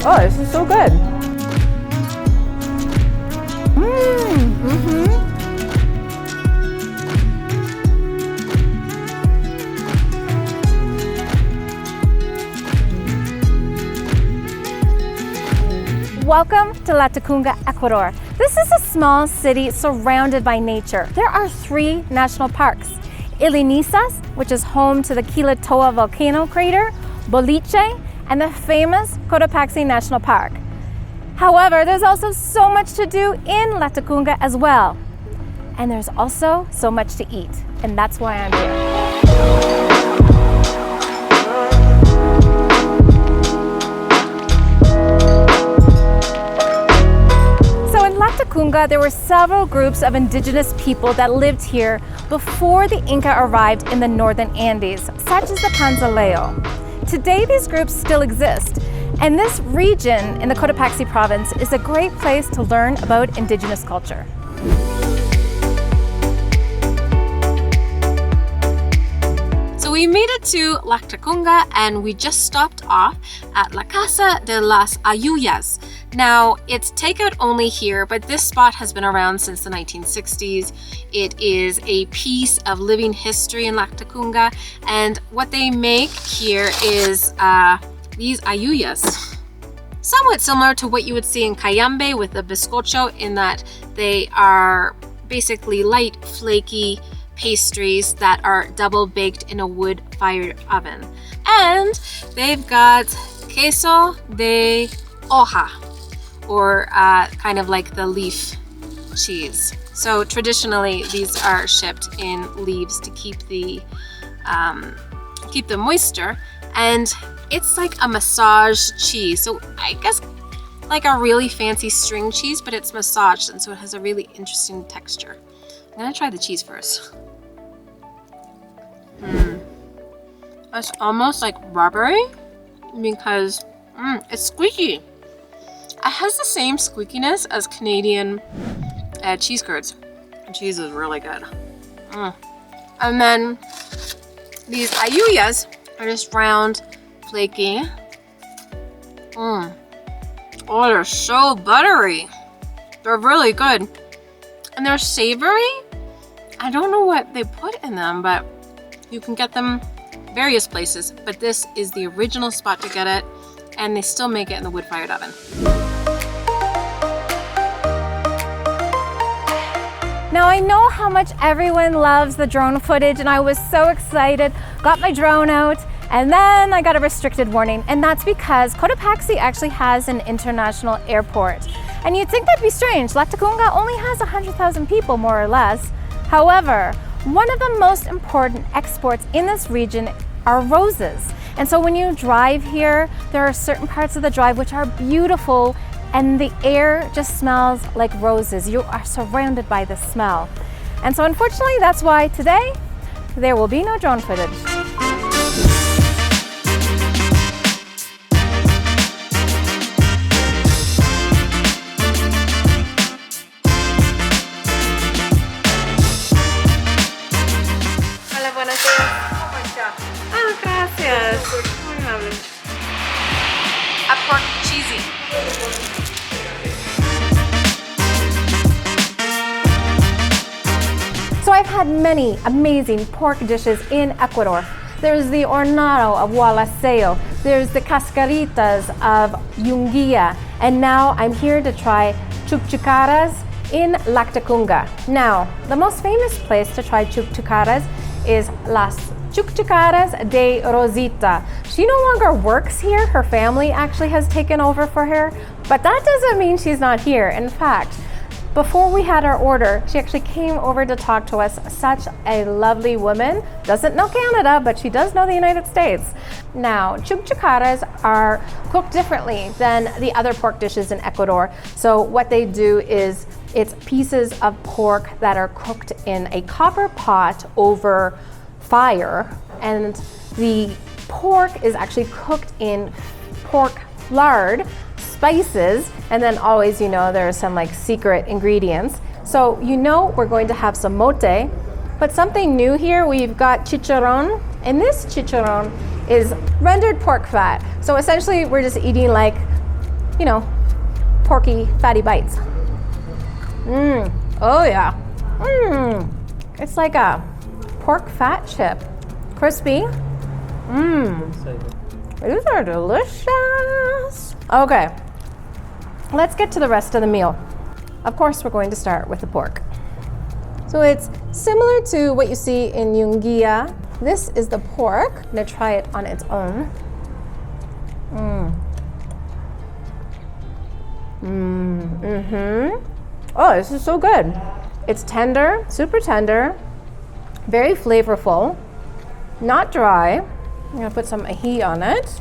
Oh, this is so good. Welcome to Latacunga, Ecuador. This is a small city surrounded by nature. There are 3 national parks: Ilinisas, which is home to the Quilatoa volcano crater, Boliche, and the famous Cotopaxi National Park. However, there's also so much to do in Latacunga as well. And there's also so much to eat, and that's why I'm here. Latacunga, there were several groups of indigenous people that lived here before the Inca arrived in the northern Andes, such as the Panzaleo. Today, these groups still exist, and this region in the Cotopaxi province is a great place to learn about indigenous culture. So we made it to Latacunga and we just stopped off at La Casa de las Ayuyas. Now, it's takeout only here, but this spot has been around since the 1960s. It is a piece of living history in Latacunga, and what they make here is these ayuyas. Somewhat similar to what you would see in Cayambe with the bizcocho, in that they are basically light, flaky pastries that are double baked in a wood-fired oven. And they've got queso de hoja, or kind of like the leaf cheese. So traditionally, these are shipped in leaves to keep the moisture, and it's like a massage cheese. So I guess like a really fancy string cheese, but it's massaged, and so it has a really interesting texture. I'm gonna try the cheese first. It's almost like rubbery because it's squeaky. It has the same squeakiness as Canadian cheese curds. The cheese is really good. And then these ayuyas are just round, flaky. Oh, they're so buttery. They're really good. And they're savory. I don't know what they put in them, but you can get them various places. But this is the original spot to get it, and they still make it in the wood-fired oven. Now, I know how much everyone loves the drone footage, and I was so excited. Got my drone out, and then I got a restricted warning, and that's because Cotopaxi actually has an international airport. And you'd think that'd be strange. Latacunga only has 100,000 people, more or less. However, one of the most important exports in this region are roses. And so when you drive here, there are certain parts of the drive which are beautiful, and the air just smells like roses. You are surrounded by the smell. And so unfortunately, that's why today there will be no drone footage. Hola, buenos días. Ah, gracias. Muy amable. A pork cheesy. So I've had many amazing pork dishes in Ecuador. There's the hornado of Wallaceo, there's the cascaritas of Yunguilla, and now I'm here to try chucchucaras in Latacunga. Now, the most famous place to try chucchucaras is Las Chucchucaras de Rosita. She no longer works here. Her family actually has taken over for her, but that doesn't mean she's not here. In fact, before we had our order, she actually came over to talk to us. Such a lovely woman. Doesn't know Canada, but she does know the United States. Now, chucchucaras are cooked differently than the other pork dishes in Ecuador. So what they do is it's pieces of pork that are cooked in a copper pot over fire, and the pork is actually cooked in pork lard, spices, and then always, you know, there are some like secret ingredients. So you know we're going to have some mote, but something new here, we've got chicharron, and this chicharron is rendered pork fat. So essentially we're just eating like you know, porky, fatty bites. Oh yeah. It's like a pork fat chip. Crispy. These are delicious. Okay, let's get to the rest of the meal. Of course, we're going to start with the pork. So it's similar to what you see in Yungia. This is the pork. I'm gonna try it on its own. Oh, this is so good. It's tender, super tender, very flavorful, not dry. I'm gonna put some ají on it.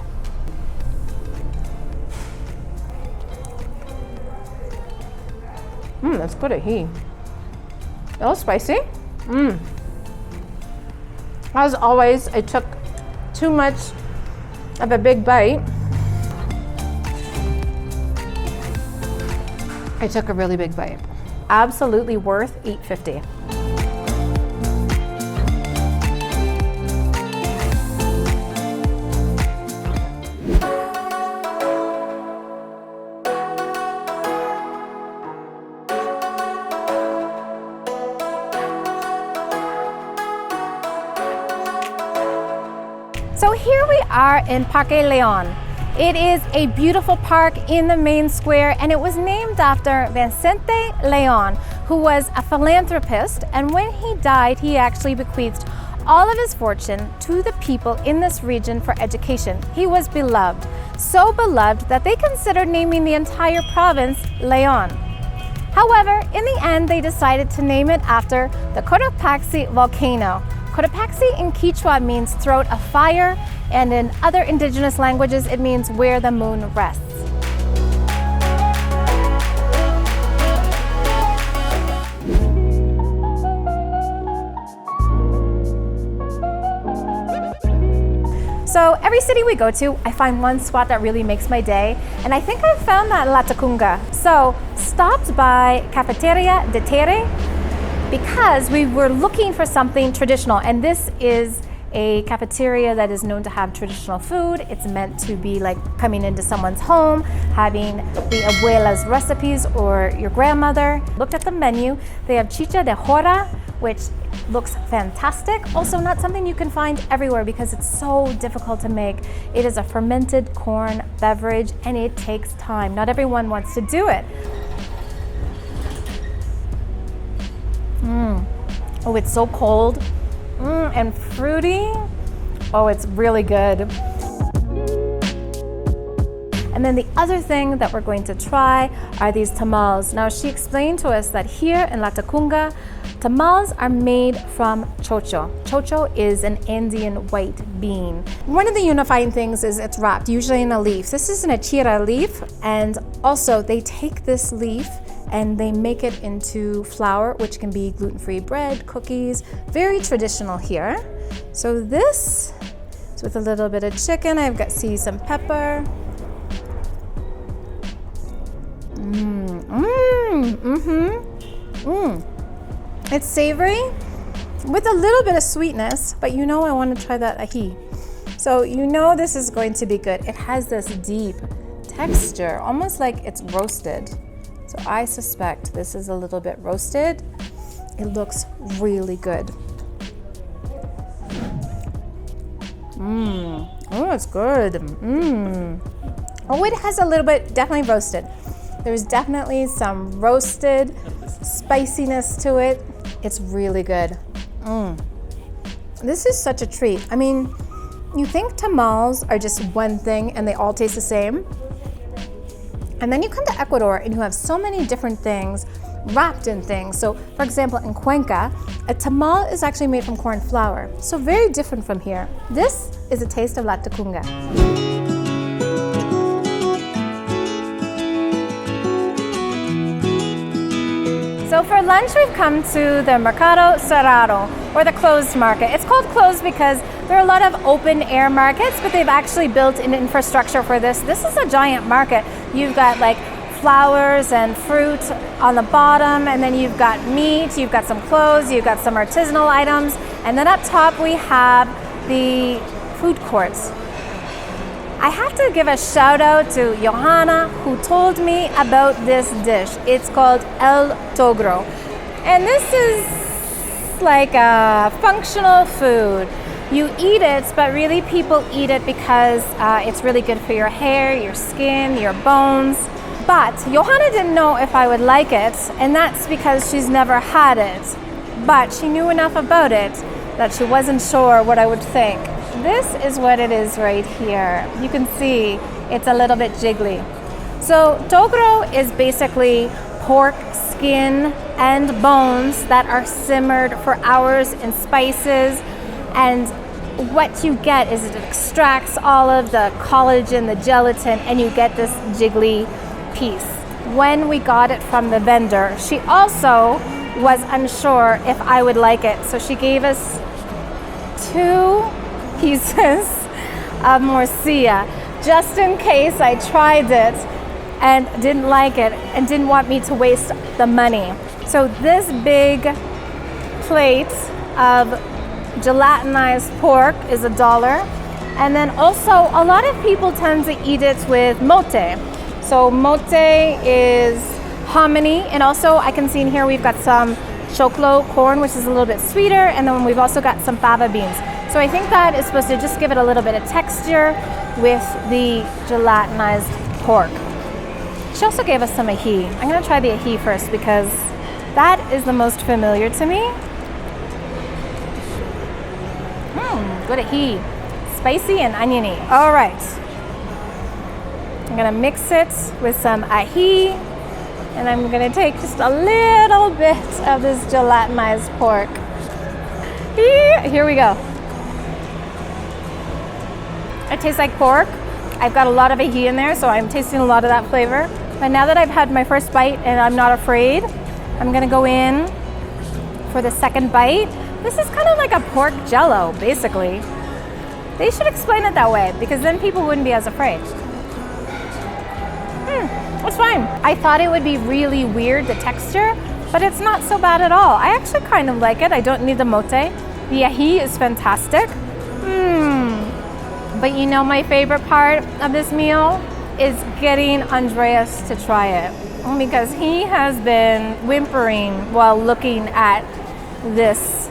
That's good ají. A little spicy. As always, I took too much of a big bite. I took a really big bite. Absolutely worth $8.50. So here we are in Parque Leon. It is a beautiful park in the main square, and it was named after Vicente Leon, who was a philanthropist, and when he died, he actually bequeathed all of his fortune to the people in this region for education. He was beloved, so beloved that they considered naming the entire province Leon. However, in the end, they decided to name it after the Cotopaxi volcano. Cotopaxi in Quechua means throat of fire, and in other indigenous languages, it means where the moon rests. So every city we go to, I find one spot that really makes my day, and I think I found that in Latacunga. So stopped by Cafeteria de Tere because we were looking for something traditional, and this is a cafeteria that is known to have traditional food. It's meant to be like coming into someone's home, having the abuela's recipes or your grandmother. Looked at the menu. They have chicha de jora, which looks fantastic. Also not something you can find everywhere because it's so difficult to make. It is a fermented corn beverage and it takes time. Not everyone wants to do it. Oh, it's so cold and fruity. Oh, it's really good. And then the other thing that we're going to try are these tamales. Now, she explained to us that here in Latacunga, tamales are made from chocho. Chocho is an Andean white bean. One of the unifying things is it's wrapped usually in a leaf. This is an achira leaf, and also they take this leaf and they make it into flour, which can be gluten-free bread, cookies, very traditional here. So this is with a little bit of chicken. I've got some pepper. It's savory with a little bit of sweetness, but you know I want to try that ají. So you know this is going to be good. It has this deep texture, almost like it's roasted. So I suspect this is a little bit roasted. It looks really good. Oh, it's good. Oh, it has a little bit, definitely roasted. There's definitely some roasted spiciness to it. It's really good. This is such a treat. I mean, you think tamales are just one thing and they all taste the same. And then you come to Ecuador and you have so many different things wrapped in things. So for example, in Cuenca, a tamal is actually made from corn flour. So very different from here. This is a taste of Latacunga. So for lunch, we've come to the Mercado Cerrado, or the closed market. It's called closed because there are a lot of open air markets, but they've actually built an infrastructure for this. This is a giant market. You've got like flowers and fruit on the bottom, and then you've got meat, you've got some clothes, you've got some artisanal items, and then up top we have the food courts. I have to give a shout out to Johanna who told me about this dish. It's called El Togro. And this is like a functional food. You eat it, but really people eat it because it's really good for your hair, your skin, your bones. But Johanna didn't know if I would like it, and that's because she's never had it. But she knew enough about it that she wasn't sure what I would think. This is what it is right here. You can see it's a little bit jiggly. So togro is basically pork skin and bones that are simmered for hours in spices, and what you get is it extracts all of the collagen, the gelatin, and you get this jiggly piece. When we got it from the vendor, she also was unsure if I would like it, so she gave us 2 pieces of morcilla just in case I tried it and didn't like it and didn't want me to waste the money. So this big plate of gelatinized pork is $1. And then also a lot of people tend to eat it with mote. So mote is hominy, and also I can see in here we've got some choclo corn, which is a little bit sweeter, and then we've also got some fava beans. So I think that is supposed to just give it a little bit of texture with the gelatinized pork. She also gave us some ají. I'm gonna try the ají first because that is the most familiar to me. Good ají. Spicy and oniony. All right. I'm gonna mix it with some ají, and I'm gonna take just a little bit of this gelatinized pork. Here we go. It tastes like pork. I've got a lot of ají in there, so I'm tasting a lot of that flavor. But now that I've had my first bite and I'm not afraid, I'm gonna go in for the second bite. This is kind of like a pork jello, basically. They should explain it that way because then people wouldn't be as afraid. It's fine. I thought it would be really weird, the texture, but it's not so bad at all. I actually kind of like it. I don't need the mote. The ají is fantastic. But you know, my favorite part of this meal is getting Andreas to try it because he has been whimpering while looking at this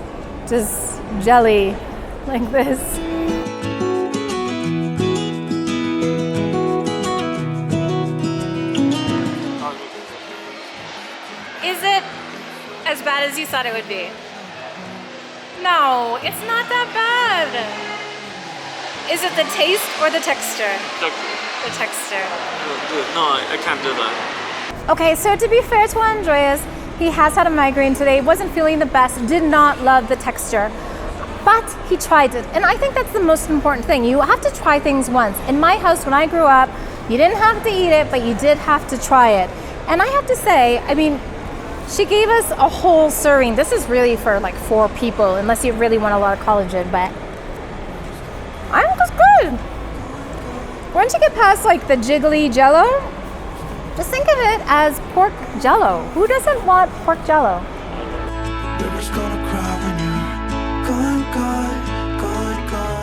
just jelly like this. Is it as bad as you thought it would be? No, it's not that bad. Is it the taste or the texture? The texture. Good. No, I can't do that. Okay, so to be fair to Andreas, he has had a migraine today, wasn't feeling the best, did not love the texture, but he tried it. And I think that's the most important thing. You have to try things once. In my house, when I grew up, you didn't have to eat it, but you did have to try it. And I have to say, I mean, she gave us a whole serving. This is really for like 4 people, unless you really want a lot of collagen, but I think it's good. Once you get past like the jiggly jello, just think of it as pork jello. Who doesn't want pork jello? River's gonna cry when you're gone, gone, gone, gone.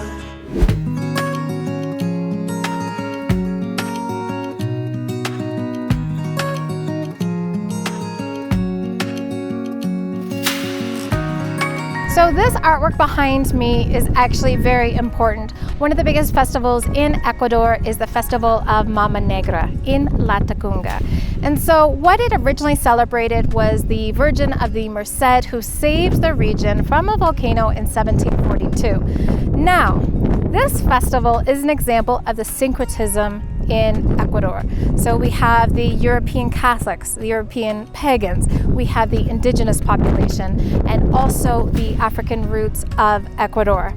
So this artwork behind me is actually very important. One of the biggest festivals in Ecuador is the Festival of Mama Negra in Latacunga. And so what it originally celebrated was the Virgin of the Merced who saved the region from a volcano in 1742. Now, this festival is an example of the syncretism in Ecuador. So we have the European Catholics, the European pagans, we have the indigenous population, and also the African roots of Ecuador.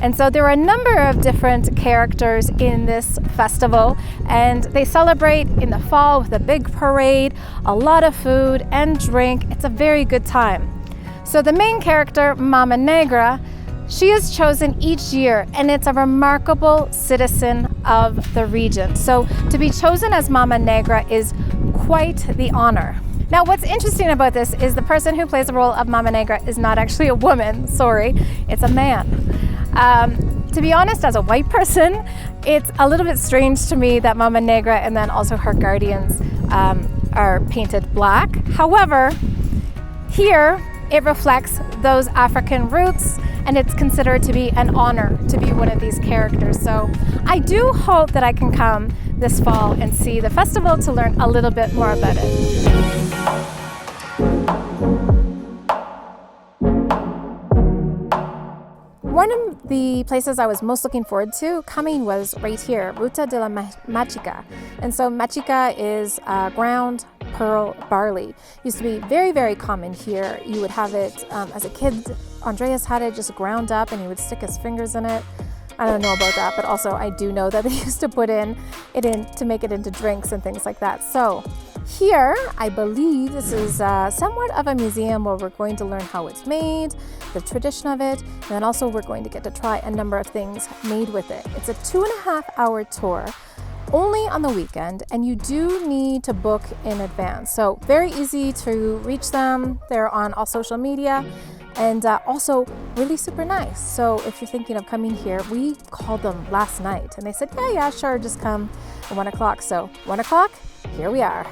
And so there are a number of different characters in this festival, and they celebrate in the fall with a big parade, a lot of food and drink. It's a very good time. So the main character, Mama Negra, she is chosen each year, and it's a remarkable citizen of the region. So to be chosen as Mama Negra is quite the honor. Now, what's interesting about this is the person who plays the role of Mama Negra is not actually a woman, sorry, it's a man. To be honest, as a white person, it's a little bit strange to me that Mama Negra and then also her guardians are painted black. However, here it reflects those African roots, and it's considered to be an honor to be one of these characters. So I do hope that I can come this fall and see the festival to learn a little bit more about it. One of the places I was most looking forward to coming was right here, Ruta de la Machica. And so machica is ground pearl barley. Used to be very, very common here. You would have it as a kid. Andreas had it just ground up and he would stick his fingers in it. I don't know about that, but also I do know that they used to put it in to make it into drinks and things like that. So here, I believe this is somewhat of a museum where we're going to learn how it's made, the tradition of it, and then also we're going to get to try a number of things made with it. It's a 2.5-hour tour, only on the weekend, and you do need to book in advance. So very easy to reach them. They're on all social media, and also really super nice. So if you're thinking of coming here, we called them last night, and they said, yeah, sure, just come at 1 o'clock. So 1 o'clock, here we are.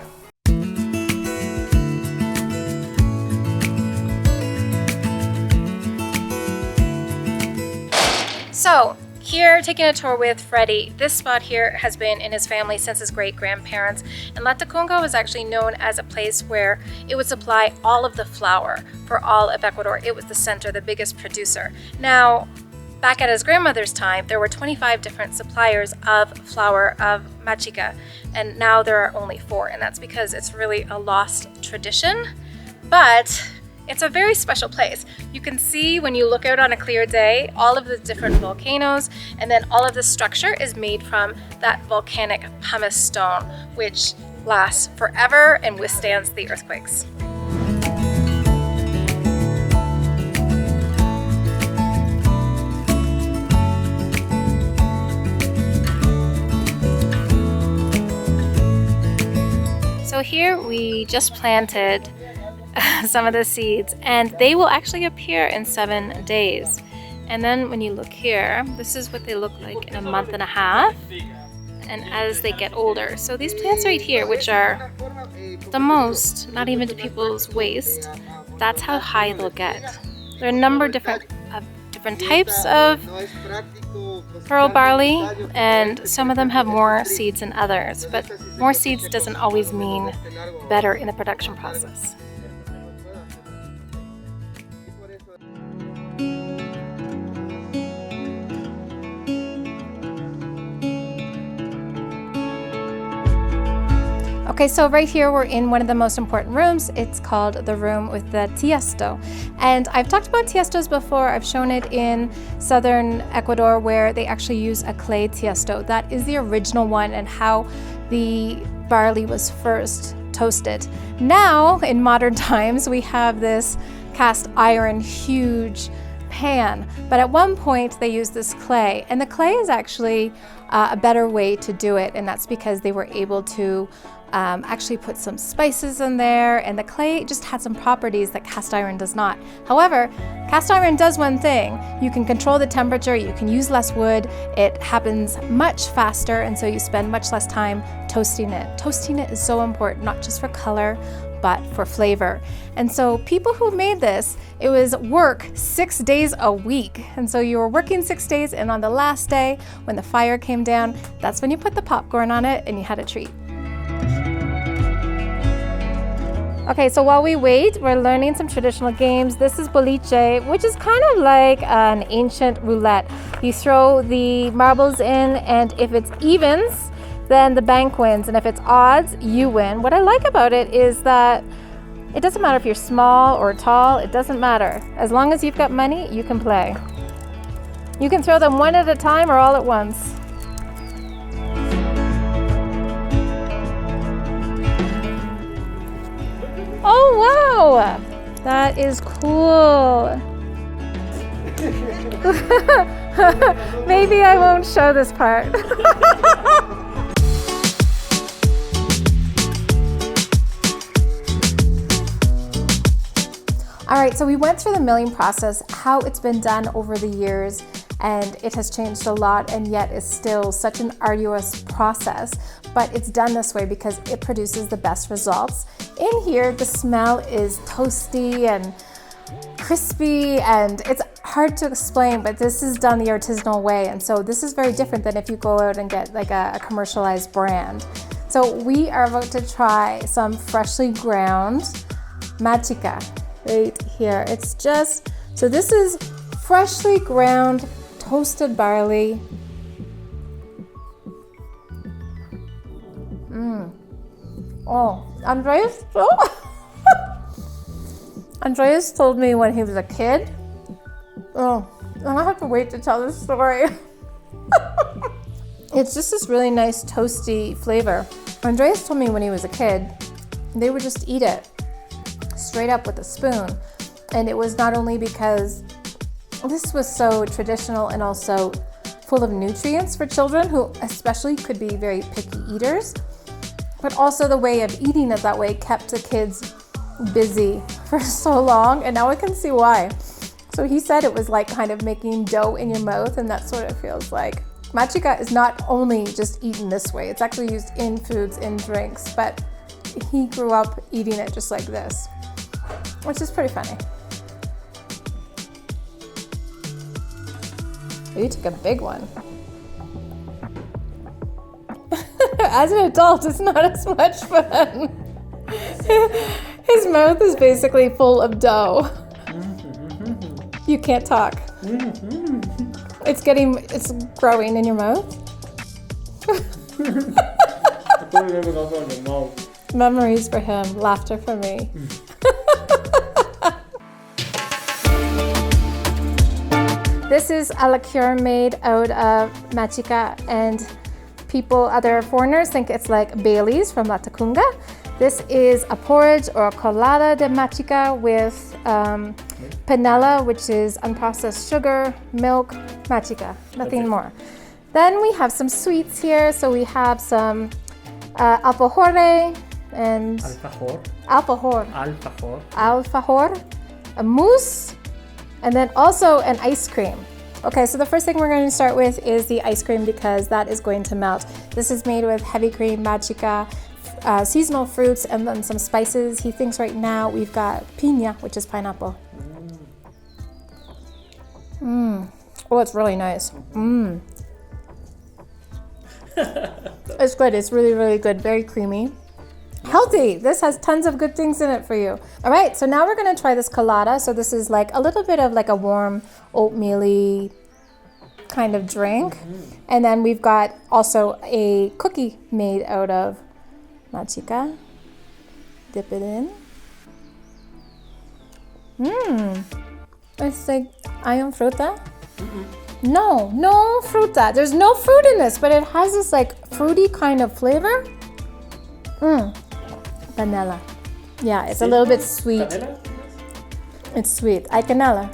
So here, taking a tour with Freddie, this spot here has been in his family since his great-grandparents, and Latacunga was actually known as a place where it would supply all of the flour for all of Ecuador. It was the center, the biggest producer. Now, back at his grandmother's time, there were 25 different suppliers of flour of machica, and now there are only 4, and that's because it's really a lost tradition. But it's a very special place. You can see when you look out on a clear day, all of the different volcanoes, and then all of the structure is made from that volcanic pumice stone, which lasts forever and withstands the earthquakes. So here we just planted some of the seeds, and they will actually appear in 7 days. And then when you look here, this is what they look like in a month and a half, and as they get older. So these plants right here, which are the most, not even to people's waist, that's how high they'll get. There are a number of different types of pearl barley, and some of them have more seeds than others, but more seeds doesn't always mean better in the production process. Okay, so right here we're in one of the most important rooms. It's called the room with the tiesto. And I've talked about tiestos before. I've shown it in southern Ecuador where they actually use a clay tiesto. That is the original one and how the barley was first toasted. Now, in modern times, we have this cast iron huge pan, but at one point they used this clay, and the clay is actually a better way to do it, and that's because they were able to actually put some spices in there, and the clay just had some properties that cast iron does not. However, cast iron does one thing: you can control the temperature, you can use less wood, it happens much faster, and so you spend much less time toasting it. Toasting it is so important, not just for color, but for flavor. And so people who made this, it was work 6 days a week. And so you were working 6 days, and on the last day, when the fire came down, that's when you put the popcorn on it and you had a treat. Okay, so while we wait, we're learning some traditional games. This is boliche, which is kind of like an ancient roulette. You throw the marbles in, and if it's evens, then the bank wins, and if it's odds, you win. What I like about it is that it doesn't matter if you're small or tall, it doesn't matter. As long as you've got money, you can play. You can throw them one at a time or all at once. Oh wow, that is cool. Maybe I won't show this part. All right, so we went through the milling process, how it's been done over the years, and it has changed a lot, and yet it's still such an arduous process, but it's done this way because it produces the best results. In here, the smell is toasty and crispy, and it's hard to explain, but this is done the artisanal way, and so this is very different than if you go out and get like a commercialized brand. So we are about to try some freshly ground machica right here. It's just, so this is freshly ground toasted barley. Oh, Andreas told me when he was a kid. Oh, I have to wait to tell this story. It's just this really nice toasty flavor. Andreas told me when he was a kid, they would just eat it straight up with a spoon. And it was not only because this was so traditional and also full of nutrients for children who especially could be very picky eaters, but also the way of eating it that way kept the kids busy for so long, and now I can see why. So he said it was like kind of making dough in your mouth, and that's what it feels like. Machica is not only just eaten this way, it's actually used in foods, in drinks, but he grew up eating it just like this, which is pretty funny. You took a big one. As an adult, it's not as much fun. His mouth is basically full of dough. You can't talk. It's growing in your mouth. Memories for him, laughter for me. This is a liqueur made out of machica, and other foreigners think it's like Bailey's from Latacunga. This is a porridge or a colada de machica with panela, which is unprocessed sugar, milk, machica, nothing more. Then we have some sweets here. So we have some alfajor and alfajor, a mousse, and then also an ice cream. Okay, so the first thing we're going to start with is the ice cream because that is going to melt. This is made with heavy cream, machica, seasonal fruits, and then some spices. He thinks right now we've got piña, which is pineapple. Oh, it's really nice. It's good. It's really, really good. Very creamy. Healthy. This has tons of good things in it for you. All right, so now we're going to try this colada. So this is like a little bit of like a warm oatmeal-y kind of drink. And then we've got also a cookie made out of machica. Dip it in. It's like iron fruta. No fruta. There's no fruit in this, but it has this like fruity kind of flavor. Vanilla. Yeah, it's a little bit sweet. It's sweet. Hay canela.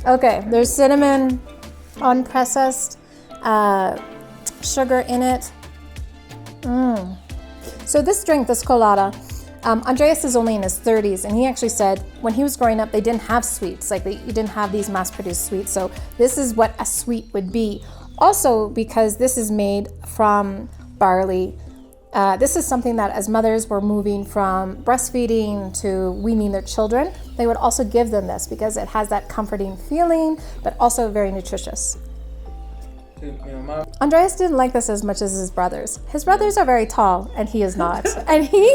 Okay, there's cinnamon, unprocessed sugar in it. So this drink, this colada, Andreas is only in his 30s, and he actually said when he was growing up, they didn't have sweets. Like you didn't have these mass-produced sweets. So this is what a sweet would be. Also, because this is made from barley. This is something that as mothers were moving from breastfeeding to weaning their children, they would also give them this because it has that comforting feeling, but also very nutritious. Andreas didn't like this as much as his brothers. His brothers are very tall and he is not. And he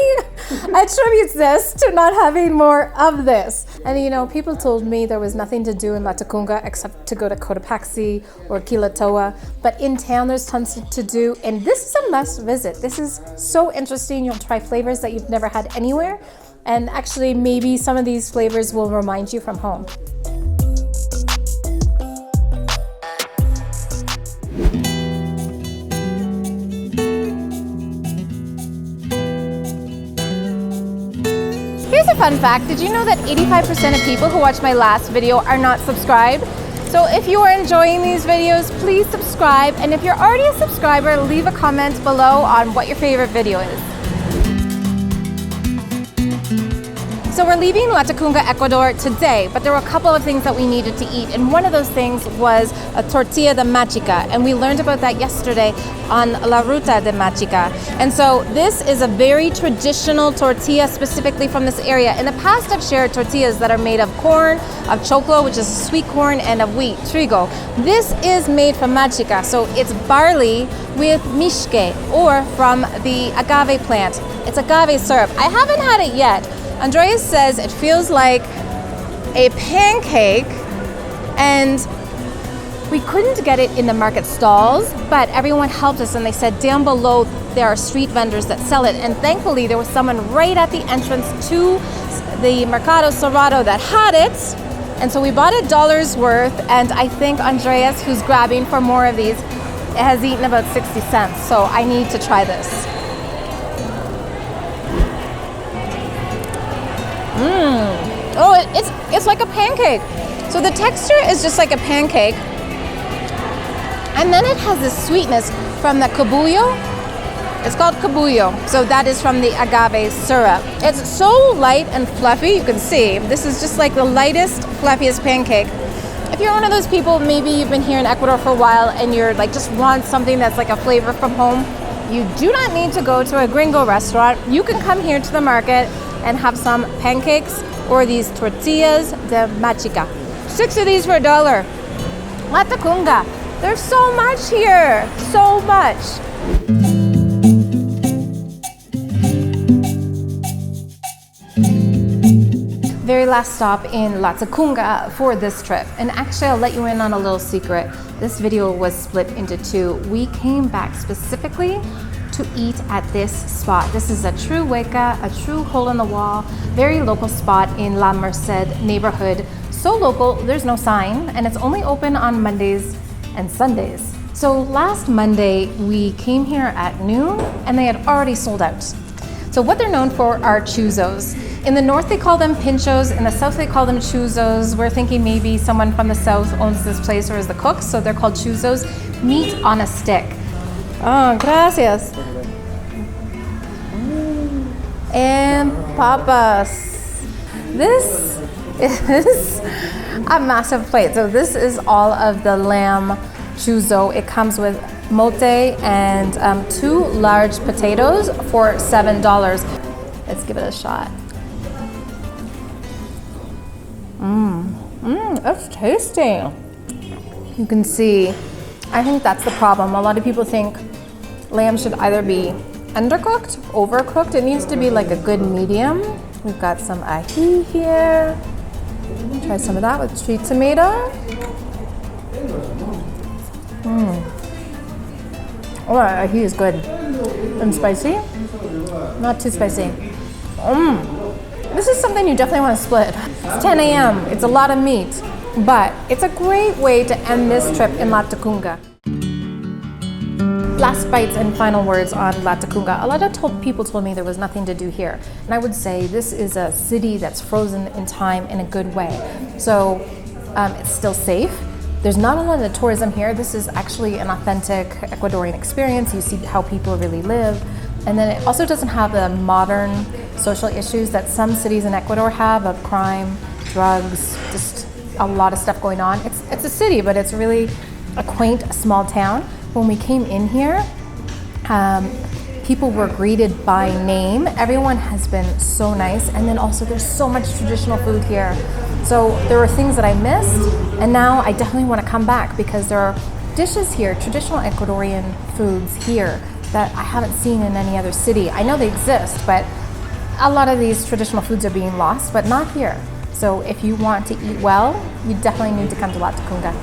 attributes this to not having more of this. And you know, people told me there was nothing to do in Latacunga except to go to Cotopaxi or Quilatoa. But in town there's tons to do, and this is a must visit. This is so interesting. You'll try flavors that you've never had anywhere. And actually maybe some of these flavors will remind you from home. Here's a fun fact. Did you know that 85% of people who watched my last video are not subscribed? So if you are enjoying these videos, please subscribe. And if you're already a subscriber, leave a comment below on what your favorite video is. So we're leaving Latacunga, Ecuador today, but there were a couple of things that we needed to eat, and one of those things was a tortilla de machica, and we learned about that yesterday on La Ruta de Machica. And so this is a very traditional tortilla specifically from this area. In the past, I've shared tortillas that are made of corn, of choclo, which is sweet corn, and of wheat, trigo. This is made from machica, so it's barley with mishke, or from the agave plant. It's agave syrup. I haven't had it yet. Andreas says it feels like a pancake, and we couldn't get it in the market stalls, but everyone helped us, and they said down below there are street vendors that sell it, and thankfully there was someone right at the entrance to the Mercado Cerrado that had it, and so we bought $1 worth, and I think Andreas, who's grabbing for more of these, has eaten about 60 cents, so I need to try this. Oh, it's like a pancake. So the texture is just like a pancake. And then it has this sweetness from the cabullo. It's called cabullo. So that is from the agave syrup. It's so light and fluffy, you can see. This is just like the lightest, fluffiest pancake. If you're one of those people, maybe you've been here in Ecuador for a while and you're like just want something that's like a flavor from home, you do not need to go to a gringo restaurant. You can come here to the market and have some pancakes or these tortillas de machica. 6 of these for $1. Latacunga. There's so much here, so much. Very last stop in Latacunga for this trip. And actually, I'll let you in on a little secret. This video was split into two. We came back specifically to eat at this spot. This is a true hueca, a true hole in the wall, very local spot in La Merced neighborhood. So local, there's no sign, and it's only open on Mondays and Sundays. So last Monday, we came here at noon, and they had already sold out. So what they're known for are chuzos. In the north, they call them pinchos. In the south, they call them chuzos. We're thinking maybe someone from the south owns this place or is the cook, so they're called chuzos. Meat on a stick. Oh, gracias. And papas. This is a massive plate. So this is all of the lamb chuzo. It comes with mote and 2 large potatoes for $7. Let's give it a shot. That's tasty. You can see, I think that's the problem. A lot of people think lamb should either be undercooked, overcooked. It needs to be like a good medium. We've got some ají here. Try some of that with sweet tomato. Oh, ají is good. And spicy. Not too spicy. This is something you definitely want to split. It's 10 a.m. It's a lot of meat, but it's a great way to end this trip in Latacunga. Last bites and final words on Latacunga. A lot of people told me there was nothing to do here. And I would say this is a city that's frozen in time in a good way. So it's still safe. There's not a lot of tourism here. This is actually an authentic Ecuadorian experience. You see how people really live. And then it also doesn't have the modern social issues that some cities in Ecuador have of crime, drugs, just a lot of stuff going on. It's a city, but it's really a quaint, small town. When we came in here, people were greeted by name. Everyone has been so nice. And then also there's so much traditional food here. So there were things that I missed, and now I definitely want to come back because there are dishes here, traditional Ecuadorian foods here that I haven't seen in any other city. I know they exist, but a lot of these traditional foods are being lost, but not here. So if you want to eat well, you definitely need to come to Latacunga.